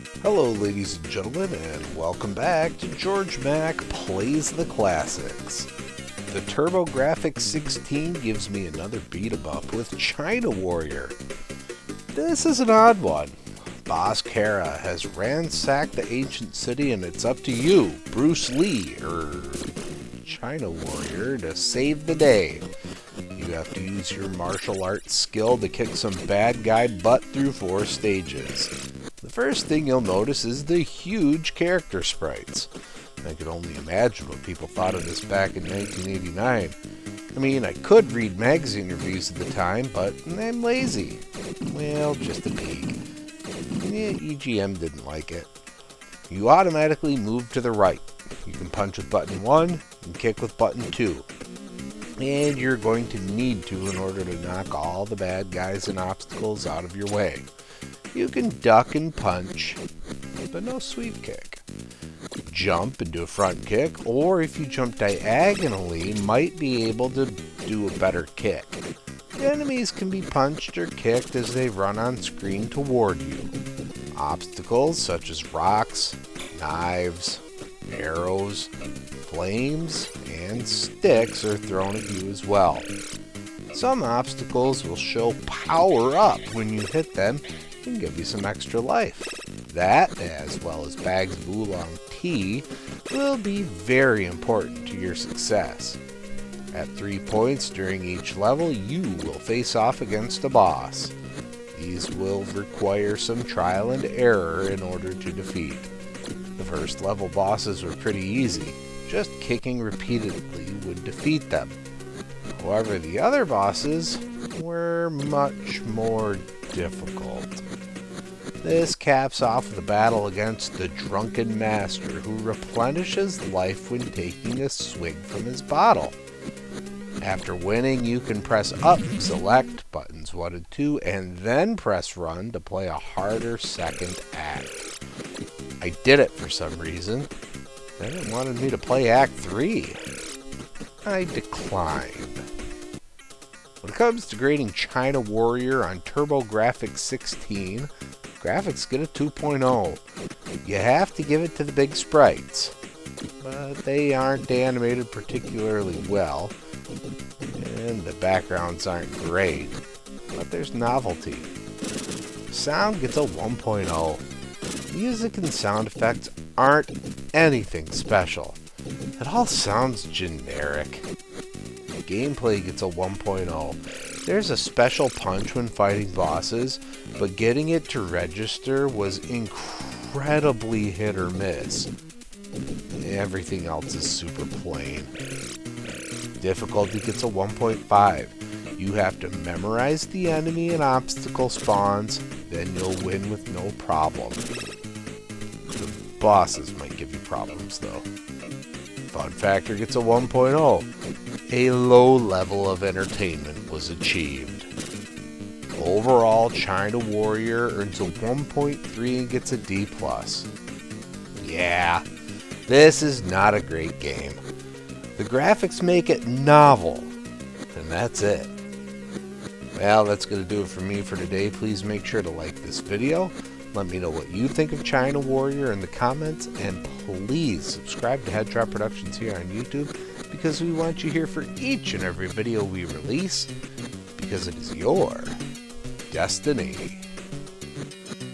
Hello ladies and gentlemen, and welcome back to Georg Mack Plays the Classics. The TurboGrafx 16 gives me another beat-em-up with China Warrior. This is an odd one. Boss Kara has ransacked the ancient city and it's up to you, Bruce Lee, China Warrior, to save the day. You have to use your martial arts skill to kick some bad guy butt through 4 stages. The first thing you'll notice is the huge character sprites. I could only imagine what people thought of this back in 1989. I mean, I could read magazine reviews at the time, but I'm lazy. Well, just a peek. Yeah, EGM didn't like it. You automatically move to the right. You can punch with button 1 and kick with button 2. And you're going to need to in order to knock all the bad guys and obstacles out of your way. You can duck and punch, but no sweep kick. Jump and do a front kick, or if you jump diagonally, might be able to do a better kick. Enemies can be punched or kicked as they run on screen toward you. Obstacles such as rocks, knives, arrows, flames, and sticks are thrown at you as well. Some obstacles will show power up when you hit them and give you some extra life. That, as well as bags of oolong tea, will be very important to your success. At 3 points during each level, you will face off against a boss. These will require some trial and error in order to defeat. The first level bosses were pretty easy. Just kicking repeatedly would defeat them. However, the other bosses were much more difficult. This caps off the battle against the Drunken Master, who replenishes life when taking a swig from his bottle. After winning, you can press up, select buttons 1 and 2, and then press run to play a harder second act. I did it for some reason. Then it wanted me to play Act 3. I declined. When it comes to grading China Warrior on TurboGrafx 16, graphics get a 2.0. You have to give it to the big sprites, but they aren't animated particularly well, and the backgrounds aren't great, but there's novelty. Sound gets a 1.0. Music and sound effects aren't anything special. It all sounds generic. Gameplay gets a 1.0. There's a special punch when fighting bosses, but getting it to register was incredibly hit or miss. Everything else is super plain. Difficulty gets a 1.5. You have to memorize the enemy and obstacle spawns, then you'll win with no problem. The bosses might give you problems though. Fun factor gets a 1.0. A low level of entertainment was achieved. Overall, China Warrior earns a 1.3 and gets a D+. Yeah, this is not a great game. The graphics make it novel, and that's it. Well, that's going to do it for me for today. Please make sure to like this video. Let me know what you think of China Warrior in the comments, and please subscribe to Headshot Productions here on YouTube, because we want you here for each and every video we release, because it is your destiny.